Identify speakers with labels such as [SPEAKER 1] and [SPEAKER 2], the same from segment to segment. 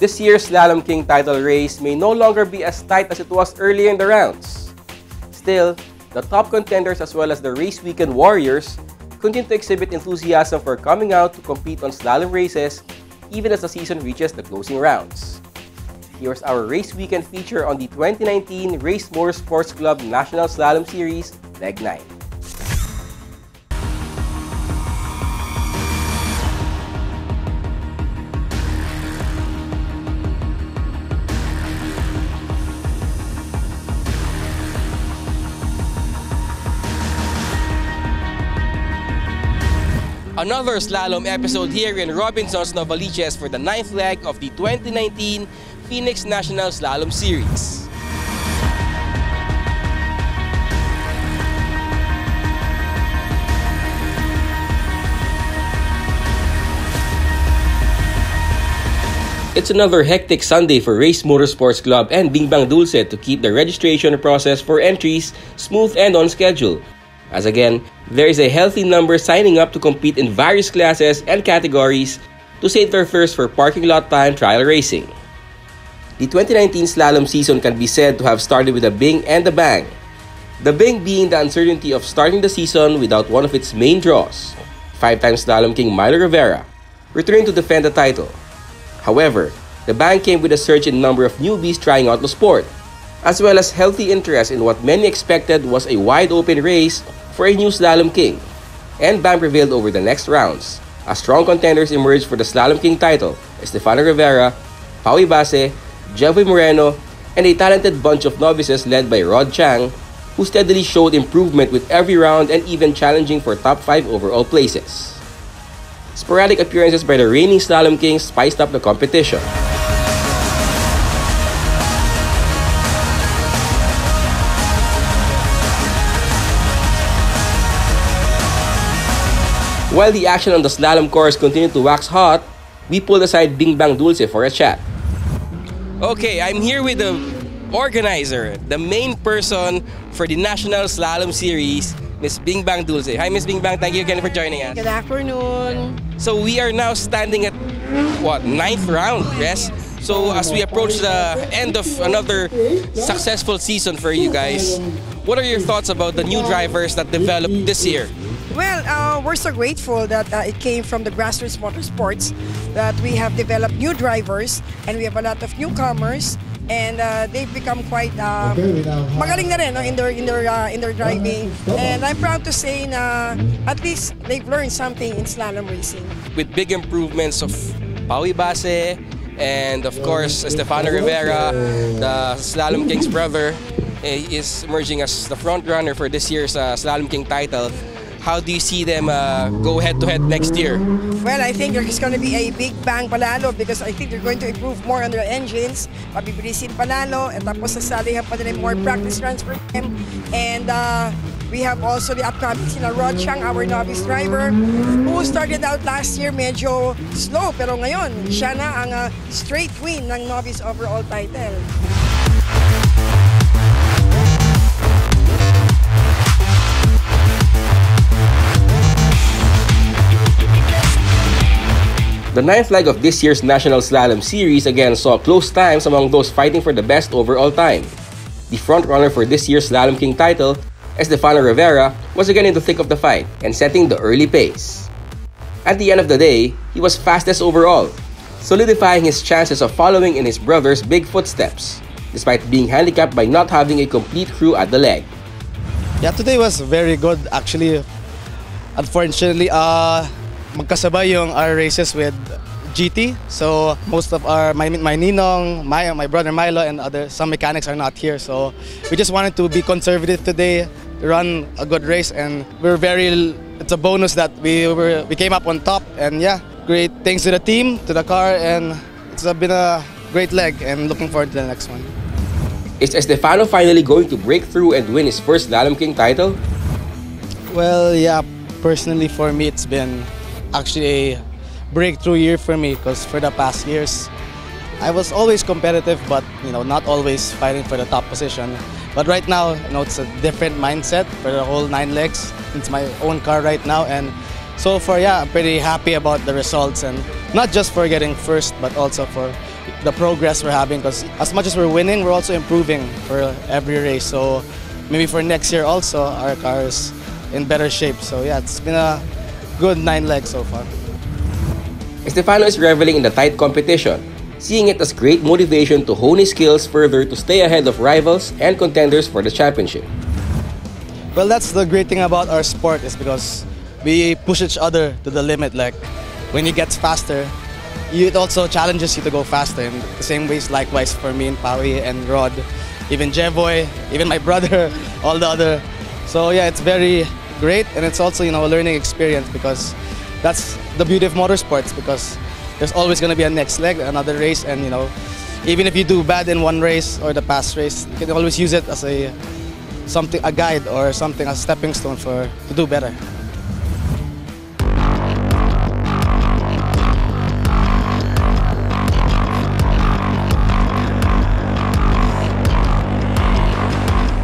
[SPEAKER 1] This year's Slalom King title race may no longer be as tight as it was earlier in the rounds. Still, the top contenders as well as the race weekend warriors continue to exhibit enthusiasm for coming out to compete on slalom races even as the season reaches the closing rounds. Here's our race weekend feature on the 2019 Race Motorsports Club National Slalom Series Leg 9. Another slalom episode here in Robinson's Novaliches for the 9th leg of the 2019 Phoenix National Slalom Series. It's another hectic Sunday for Race Motorsports Club and Bing Bang Dulce to keep the registration process for entries smooth and on schedule. As again, there is a healthy number signing up to compete in various classes and categories to save their thirst for parking lot time trial racing. The 2019 slalom season can be said to have started with a bing and a bang. The bing being the uncertainty of starting the season without one of its main draws, 5-time slalom king Milo Rivera, returning to defend the title. However, the bang came with a surge in number of newbies trying out the sport, as well as healthy interest in what many expected was a wide-open race for a new Slalom King. And bang prevailed over the next rounds, as strong contenders emerged for the Slalom King title: Estefano Rivera, Paui Base, Jeffrey Moreno, and a talented bunch of novices led by Rod Chang, who steadily showed improvement with every round and even challenging for top 5 overall places. Sporadic appearances by the reigning Slalom Kings spiced up the competition. While the action on the slalom course continued to wax hot, we pulled aside Bing Bang Dulce for a chat. Okay, I'm here with the organizer, the main person for the National Slalom Series, Miss Bing Bang Dulce. Hi, Miss Bing Bang. Thank you again for joining us.
[SPEAKER 2] Good afternoon.
[SPEAKER 1] So we are now standing at, what, 9th round, yes? So as we approach the end of another successful season for you guys, what are your thoughts about the new drivers that developed this year?
[SPEAKER 2] Well, we're so grateful that it came from the grassroots motorsports, that we have developed new drivers and we have a lot of newcomers, and they've become quite magaling na rin, no, in their driving. And I'm proud to say na at least they've learned something in slalom racing.
[SPEAKER 1] With big improvements of Paui Base and of course Estefano Rivera, the Slalom King's brother, is emerging as the front runner for this year's Slalom King title. How do you see them go head-to-head next year?
[SPEAKER 2] Well, I think there's going to be a big bang palalo because I think they're going to improve more on their engines. Pabibilisin palalo, at tapos sasalihan pa nila more practice runs for them. And we have also the upcoming Rod Chang, our novice driver, who started out last year medyo slow, pero ngayon siya na ang straight win ng novice overall title.
[SPEAKER 1] The 9th leg of this year's National Slalom Series again saw close times among those fighting for the best overall time. The frontrunner for this year's Slalom King title, Estefano Rivera, was again in the thick of the fight and setting the early pace. At the end of the day, he was fastest overall, solidifying his chances of following in his brother's big footsteps, despite being handicapped by not having a complete crew at the leg.
[SPEAKER 3] Yeah, today was very good actually. Unfortunately, magkasabay yung our races with GT, so most of my ninong, my brother Milo, and some mechanics are not here. So we just wanted to be conservative today, run a good race, and it's a bonus that we came up on top. And yeah, great thanks to the team, to the car, and it's been a great leg, and looking forward to the next one.
[SPEAKER 1] Is Estefano finally going to break through and win his first Slalom King title?
[SPEAKER 3] Well, yeah, personally for me it's been actually a breakthrough year for me, because for the past years I was always competitive, but not always fighting for the top position. But right now, it's a different mindset for the whole 9 legs. It's my own car right now, and so far, yeah, I'm pretty happy about the results, and not just for getting first, but also for the progress we're having, because as much as we're winning, we're also improving for every race. So maybe for next year also, our car is in better shape. So yeah, it's been a good 9 legs so far.
[SPEAKER 1] Stefano is reveling in the tight competition, seeing it as great motivation to hone his skills further to stay ahead of rivals and contenders for the championship.
[SPEAKER 3] Well, that's the great thing about our sport, is because we push each other to the limit. Like when he gets faster, it also challenges you to go faster. In the same ways, likewise for me and Pawi and Rod, even Jevoy, even my brother, all the other. So yeah, it's very great, and it's also, you know, a learning experience, because that's the beauty of motorsports, because there's always going to be a next leg, another race, and you know, even if you do bad in one race or the past race, you can always use it as a guide or something, a stepping stone to do better.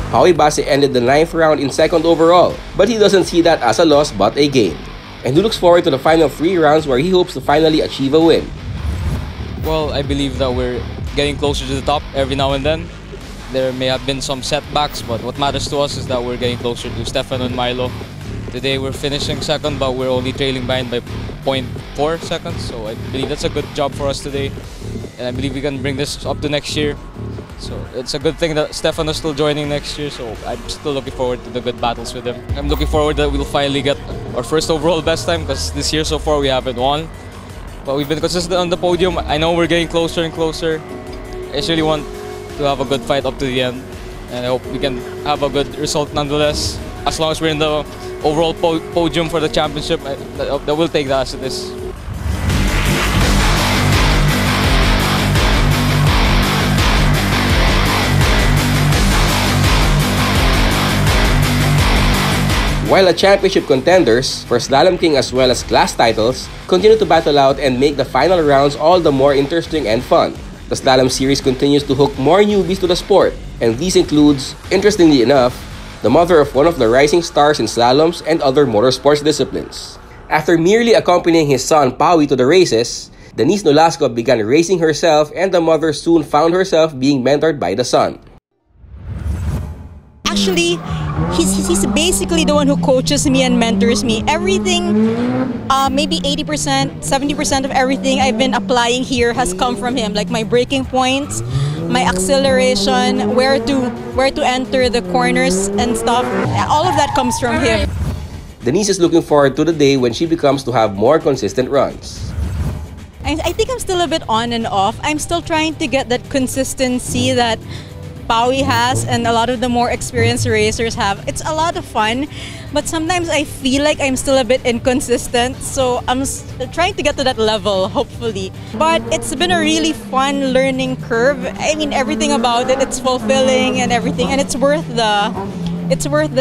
[SPEAKER 1] Pawi Base ended the 9th round in 2nd overall, but he doesn't see that as a loss but a gain. And he looks forward to the final 3 rounds where he hopes to finally achieve a win.
[SPEAKER 4] Well, I believe that we're getting closer to the top every now and then. There may have been some setbacks, but what matters to us is that we're getting closer to Stefano and Milo. Today we're finishing 2nd, but we're only trailing behind by 0.4 seconds. So I believe that's a good job for us today. And I believe we can bring this up to next year. So it's a good thing that Stefano's still joining next year, so I'm still looking forward to the good battles with him. I'm looking forward that we'll finally get our first overall best time, because this year so far we haven't won. But we've been consistent on the podium. I know we're getting closer and closer. I just really want to have a good fight up to the end, and I hope we can have a good result nonetheless. As long as we're in the overall podium for the championship, that will take that as it is.
[SPEAKER 1] While the championship contenders for Slalom King as well as class titles continue to battle out and make the final rounds all the more interesting and fun, the Slalom series continues to hook more newbies to the sport, and these includes, interestingly enough, the mother of one of the rising stars in slaloms and other motorsports disciplines. After merely accompanying his son Pawi to the races, Denise Nolasco began racing herself, and the mother soon found herself being mentored by the son.
[SPEAKER 5] Actually, he's basically the one who coaches me and mentors me. Everything, maybe 80%, 70% of everything I've been applying here has come from him. Like my braking points, my acceleration, where to enter the corners and stuff. All of that comes from him.
[SPEAKER 1] Denise is looking forward to the day when she becomes to have more consistent runs.
[SPEAKER 5] I think I'm still a bit on and off. I'm still trying to get that consistency that Pawi has and a lot of the more experienced racers have. It's a lot of fun, but sometimes I feel like I'm still a bit inconsistent, so I'm trying to get to that level, hopefully. But it's been a really fun learning curve. I mean, everything about it, it's fulfilling and everything, and it's worth the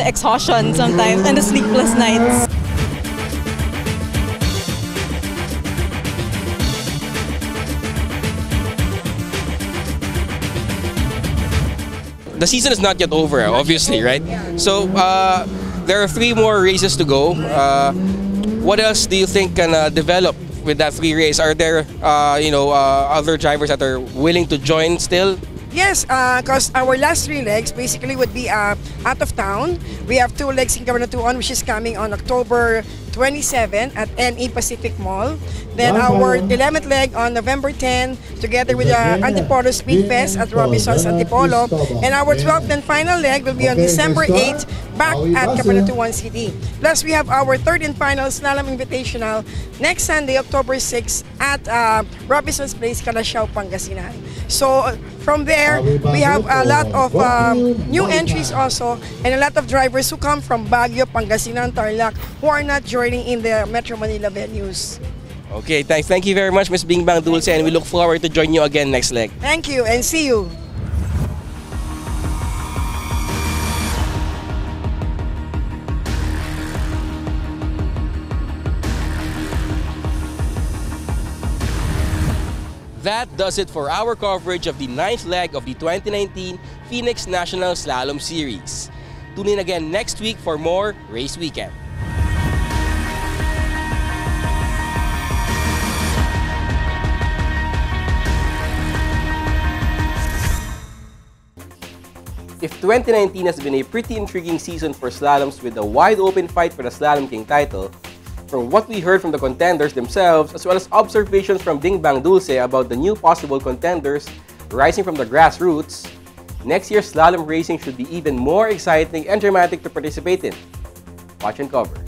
[SPEAKER 5] exhaustion sometimes and the sleepless nights.
[SPEAKER 1] The season is not yet over, obviously, right? So there are 3 more races to go. What else do you think can develop with that 3 races? Are there other drivers that are willing to join still?
[SPEAKER 2] Yes, because our last 3 legs basically would be out of town. We have 2 legs in Cabanatuan, which is coming on October 27 at NE Pacific Mall. Then our 11th leg on November 10 together with the Antipolo Speed Fest at Robinson's Antipolo. And our 12th and final leg will be on December 8 back at Cabanatuan City. Plus we have our 3rd and final Slalom Invitational next Sunday, October 6 at Robinson's Place, Calasiao, Pangasinan. So from there, we have a lot of new entries also, and a lot of drivers who come from Baguio, Pangasinan, Tarlac, who are not joining in the Metro Manila venues.
[SPEAKER 1] Okay, thanks. Thank you very much, Ms. Bingbang Dulce, and we look forward to join you again next leg.
[SPEAKER 2] Thank you, and see you.
[SPEAKER 1] That does it for our coverage of the 9th leg of the 2019 Phoenix National Slalom Series. Tune in again next week for more Race Weekend. If 2019 has been a pretty intriguing season for slaloms with a wide-open fight for the Slalom King title, from what we heard from the contenders themselves as well as observations from Bing Bang Dulce about the new possible contenders rising from the grassroots, next year's slalom racing should be even more exciting and dramatic to participate in. Watch and cover.